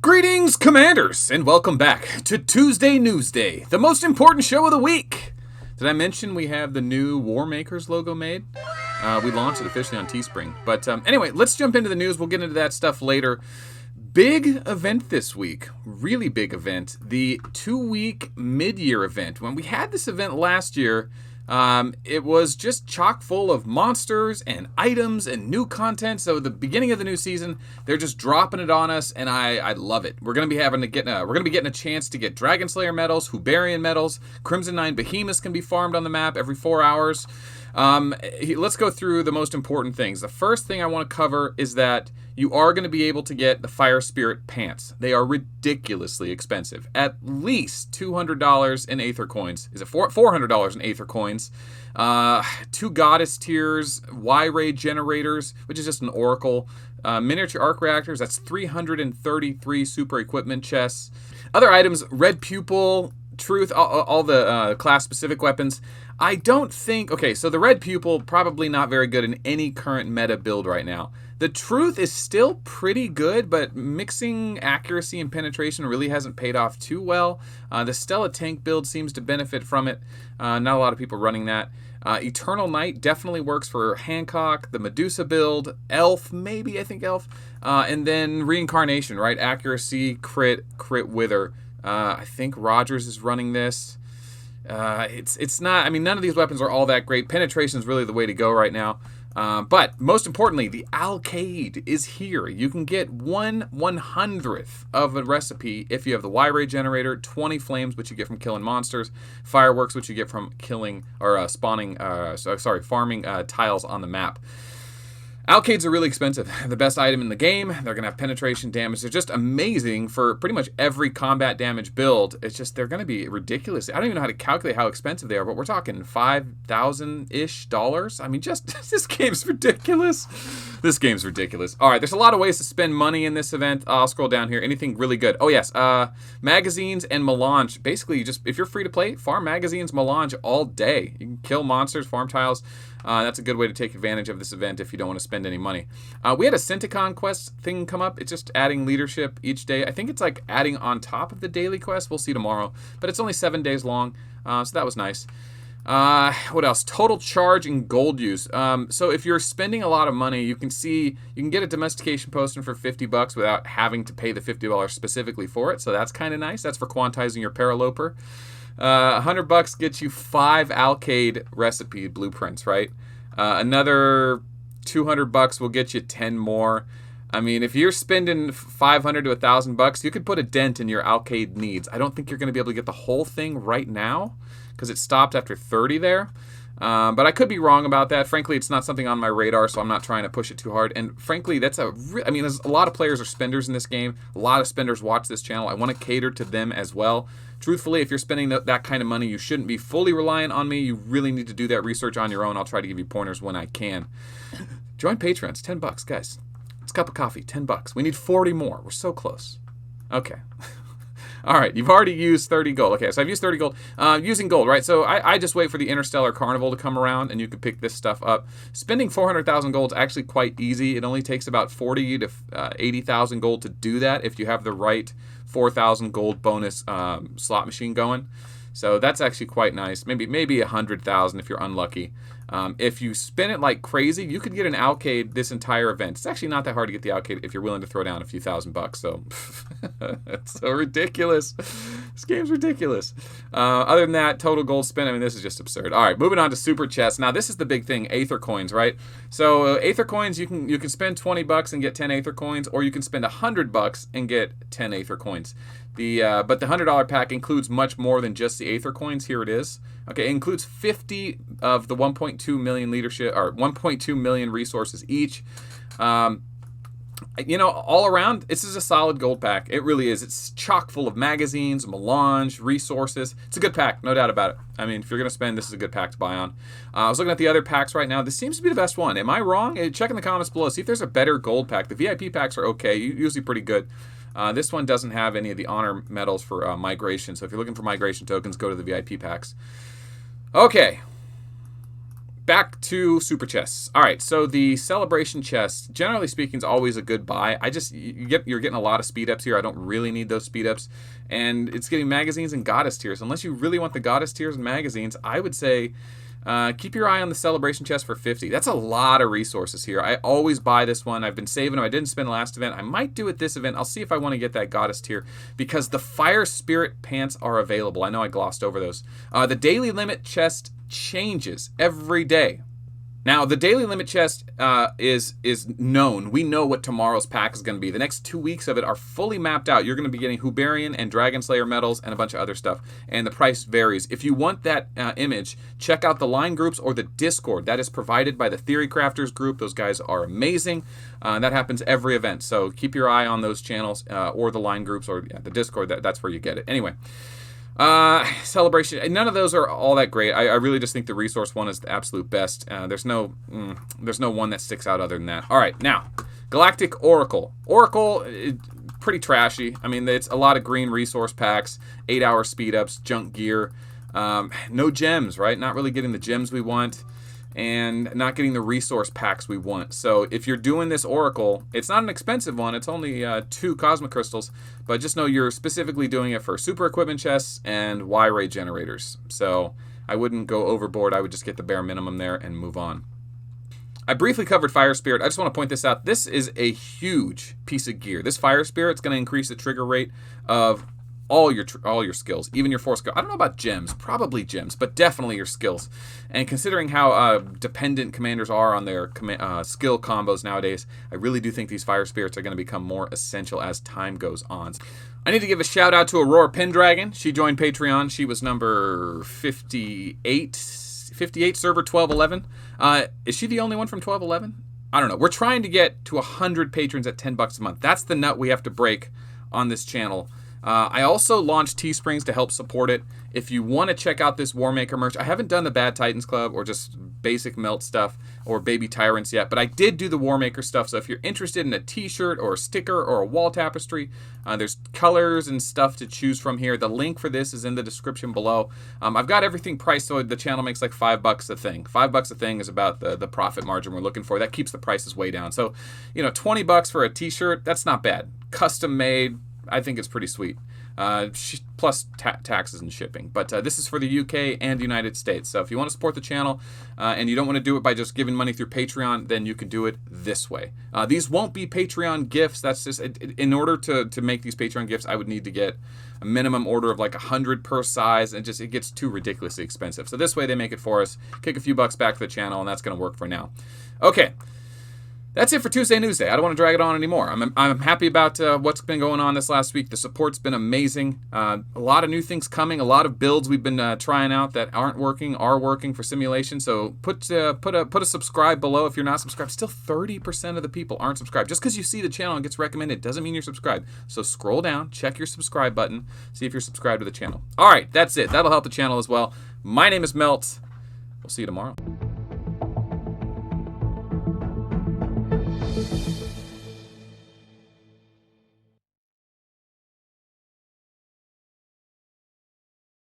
Greetings, Commanders, and welcome back to Tuesday Newsday, the most important show of the week. Did I mention we have the new War Makers logo made? We launched it officially on Teespring. But anyway, let's jump into the news. We'll get into that stuff later. Big event this week, really big event, the 2-week mid-year event. When we had this event last year, it was just chock full of monsters and items and new content. So the beginning of the new season, they're just dropping it on us, and I love it. We're gonna be getting a chance to get Dragon Slayer medals, Hubarian medals, Crimson 9 Behemoths can be farmed on the map every 4 hours. Let's go through the most important things. The first thing I want to cover is that you are going to be able to get the Fire Spirit pants. They are ridiculously expensive. At least $200 in Aether coins. Is it $400 in Aether coins? 2 Goddess tiers, Y-Ray generators, which is just an Oracle. Miniature arc reactors, that's 333 super equipment chests. Other items, Red Pupil, Truth, all the class-specific weapons. I don't think... Okay, so the Red Pupil, probably not very good in any current meta build right now. The Truth is still pretty good, but mixing accuracy and penetration really hasn't paid off too well. The Stella tank build seems to benefit from it. Not a lot of people running that. Eternal Night definitely works for Hancock. The Medusa build. Elf, maybe, I think Elf. And then Reincarnation, right? Accuracy, crit, wither. I think Rogers is running this. It's not, I mean, none of these weapons are all that great. Penetration is really the way to go right now. But most importantly, the Alcade is here. You can get 1/100th of a recipe if you have the Y-Ray generator, 20 flames, which you get from killing monsters, fireworks, which you get from killing or farming tiles on the map. Alcades are really expensive. The best item in the game. They're going to have penetration damage. They're just amazing for pretty much every combat damage build. It's just, they're going to be ridiculous. I don't even know how to calculate how expensive they are, but we're talking $5,000-ish. I mean, just, this game's ridiculous. This game's ridiculous. All right, there's a lot of ways to spend money in this event. I'll scroll down here. Anything really good? Oh, yes. Magazines and melange. Basically, you just, if you're free to play, farm magazines, melange all day. You can kill monsters, farm tiles. That's a good way to take advantage of this event if you don't want to spend any money. We had a Centicon quest thing come up. It's just adding leadership each day. I think it's like adding on top of the daily quest. We'll see tomorrow. But it's only 7 days long, so that was nice. What else? Total charge and gold use. So if you're spending a lot of money, you can get a domestication potion for $50 without having to pay the $50 specifically for it. So that's kind of nice. That's for quantizing your paraloper. $100 gets you 5 Alcade recipe blueprints, right? Another $200 will get you 10 more. I mean, if you're spending $500 to $1,000, you could put a dent in your Alcade needs. I don't think you're going to be able to get the whole thing right now because it stopped after 30 there. But I could be wrong about that. Frankly, it's not something on my radar, so I'm not trying to push it too hard. And frankly, there's a lot of players are spenders in this game. A lot of spenders watch this channel. I want to cater to them as well. Truthfully, if you're spending that kind of money, you shouldn't be fully reliant on me. You really need to do that research on your own. I'll try to give you pointers when I can. Join Patrons, $10, guys. It's a cup of coffee, $10. We need 40 more. We're so close. Okay. All right, you've already used 30 gold. Okay, so I've used 30 gold. Using gold, right? So I just wait for the Interstellar Carnival to come around, and you can pick this stuff up. Spending 400,000 gold is actually quite easy. It only takes about 40 to 80,000 gold to do that if you have the right 4,000 gold bonus slot machine going. So that's actually quite nice. Maybe 100,000 if you're unlucky. If you spin it like crazy, you could get an Alcade this entire event. It's actually not that hard to get the Alcade if you're willing to throw down a few $1,000. So it's so ridiculous. This game's ridiculous. Other than that, total gold spend, I mean, this is just absurd. All right, moving on to super chests. Now, this is the big thing, Aether coins, right? So Aether coins, you can spend $20 and get 10 Aether coins, or you can spend $100 and get 10 Aether coins. But the $100 pack includes much more than just the Aether coins. Here it is. Okay, it includes 50 of the 1.2 million leadership, or 1.2 million resources each. You know, all around, this is a solid gold pack. It really is. It's chock full of magazines, melange, resources. It's a good pack, no doubt about it. I mean, if you're going to spend, this is a good pack to buy on. I was looking at the other packs right now. This seems to be the best one. Am I wrong? Check in the comments below. See if there's a better gold pack. The VIP packs are okay, usually pretty good. This one doesn't have any of the honor medals for migration. So if you're looking for migration tokens, go to the VIP packs. Okay. back to super chests. All right, so the celebration chest, generally speaking, is always a good buy. You're getting a lot of speed ups here. I don't really need those speed ups, and it's getting magazines and goddess tiers. Unless you really want the goddess tiers and magazines, I would say keep your eye on the celebration chest for 50. That's a lot of resources here. I always buy this one. I've been saving them. I didn't spend the last event. I might do it this event. I'll see if I want to get that goddess tier because the fire spirit pants are available. I know I glossed over those. The daily limit chest changes every day. Now, the daily limit chest is known. We know what tomorrow's pack is going to be. The next 2 weeks of it are fully mapped out. You're going to be getting Hubarian and Dragon Slayer medals and a bunch of other stuff. And the price varies. If you want that image, check out the line groups or the Discord. That is provided by the Theory Crafters group. Those guys are amazing. That happens every event. So keep your eye on those channels or the line groups or the Discord. That's where you get it. Anyway. Celebration. None of those are all that great. I really just think the resource one is the absolute best. There's no one that sticks out other than that. All right, now Galactic Oracle. Oracle, pretty trashy. I mean, it's a lot of green resource packs, 8-hour speed ups, junk gear, no gems. Right? Not really getting the gems we want. And not getting the resource packs we want. So if you're doing this Oracle, it's not an expensive one. It's only 2 Cosmic Crystals. But just know you're specifically doing it for Super Equipment chests and Y-Ray generators. So I wouldn't go overboard. I would just get the bare minimum there and move on. I briefly covered Fire Spirit. I just want to point this out. This is a huge piece of gear. This Fire Spirit is going to increase the trigger rate of all your skills, even your 4 skill. I don't know about gems, probably gems, but definitely your skills. And considering how dependent commanders are on their skill combos nowadays, I really do think these fire spirits are going to become more essential as time goes on. I need to give a shout out to Aurora Pendragon. She joined Patreon. She was number 58 server 1211. Is she the only one from 1211? I don't know. We're trying to get to 100 patrons at $10 a month. That's the nut we have to break on this channel. I also launched Teesprings to help support it. If you want to check out this Warmaker merch, I haven't done the Bad Titans Club or just basic Melt stuff or Baby Tyrants yet, but I did do the Warmaker stuff. So if you're interested in a t-shirt or a sticker or a wall tapestry, there's colors and stuff to choose from here. The link for this is in the description below. I've got everything priced so the channel makes like $5 a thing. $5 a thing is about the profit margin we're looking for. That keeps the prices way down. So, $20 for a t-shirt, that's not bad. Custom made, I think it's pretty sweet. Plus taxes and shipping. But this is for the UK and the United States. So if you want to support the channel and you don't want to do it by just giving money through Patreon, then you can do it this way. These won't be Patreon gifts. That's just, in order to make these Patreon gifts, I would need to get a minimum order of like 100 per size, and it gets too ridiculously expensive. So this way they make it for us, kick a few bucks back to the channel, and that's going to work for now. Okay. That's it for Tuesday Newsday. I don't want to drag it on anymore. I'm happy about what's been going on this last week. The support's been amazing. A lot of new things coming. A lot of builds we've been trying out that aren't working are working for simulation. So put a subscribe below if you're not subscribed. Still 30% of the people aren't subscribed. Just because you see the channel and gets recommended doesn't mean you're subscribed. So scroll down, check your subscribe button, see if you're subscribed to the channel. All right, that's it. That'll help the channel as well. My name is Melt. We'll see you tomorrow.